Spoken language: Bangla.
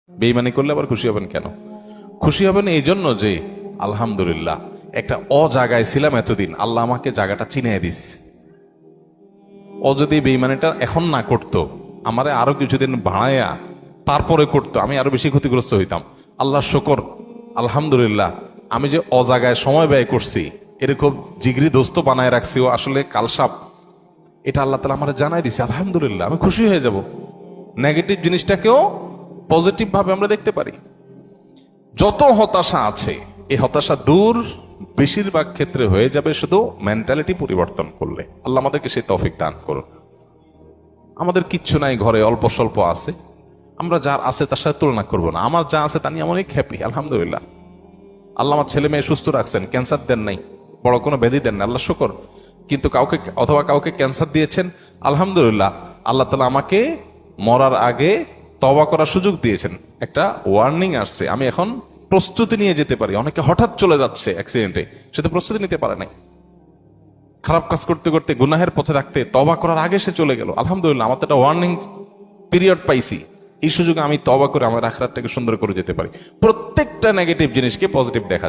বেঈমানি করলে আবার খুশি হবেন কেন? খুশি হবেন এই জন্য যে আলহামদুলিল্লাহ একটা জায়গায় ছিলাম এতদিন, আল্লাহ আমাকে জায়গাটা চিনিয়ে দিস। ও যদি বেঈমানিটা এখন না করতো, আমারে আরো কিছুদিন বাড়াইয়া তারপরে করতো, আমি আরো বেশি ক্ষতিগ্রস্ত হইতাম। আল্লাহ শুকর, আলহামদুলিল্লাহ আমি যে জায়গায় সময় ব্যয় করছি, এরকম জিগরি দোস্ত বানায় রাখছি, ও আসলে কালসাপ, এটা আল্লাহ তাআলা আমার জানাই দিছে। আলহামদুলিল্লাহ, আমি খুশি হয়ে যাব। নেগেটিভ জিনিসটাকেও পজিটিভ ভাবে আমরা দেখতে পারি। যত হতাশা আছে, এই হতাশা দূর বেশিরভাগ ক্ষেত্রে হয়ে যাবে শুধু মেন্টালিটি পরিবর্তন করলে। আল্লাহ আমাদেরকে সেই তৌফিক দান করুন। আমাদের কিচ্ছু নাই, ঘরে অল্প স্বল্প আছে, আমরা যার আছে তার সাথে তুলনা করব না। আমার যা আছে তা নিয়ে অনেক হ্যাপি, আলহামদুলিল্লাহ। আল্লাহ আমার ছেলে মেয়ে সুস্থ রাখছেন, ক্যান্সার দেন নাই, বড় কোনো ব্যাধি দেন না, আল্লাহ শুকর। কিন্তু কাউকে ক্যান্সার দিয়েছেন, আলহামদুলিল্লাহ আল্লাহ তাআলা আমাকে মরার আগে তওবা করার সুযোগ দিয়েছেন। একটা ওয়ার্নিং আসছে, আমি এখন প্রস্তুতি নিয়ে যেতে পারি। অনেকে হঠাৎ চলে যাচ্ছে অ্যাক্সিডেন্টে, সে তো প্রস্তুতি নিতে পারে নাই। খারাপ কাজ করতে করতে গুনাহের পথে রাখতে তওবা করার আগে সে চলে গেল। আলহামদুলিল্লাহ, আমার তো একটা ওয়ার্নিং পিরিয়ড পাইছি, এই সুযোগে আমি তওবা করে আমার আখিরাতটাকে সুন্দর করে যেতে পারি। প্রত্যেকটা নেগেটিভ জিনিসকে পজিটিভ দেখা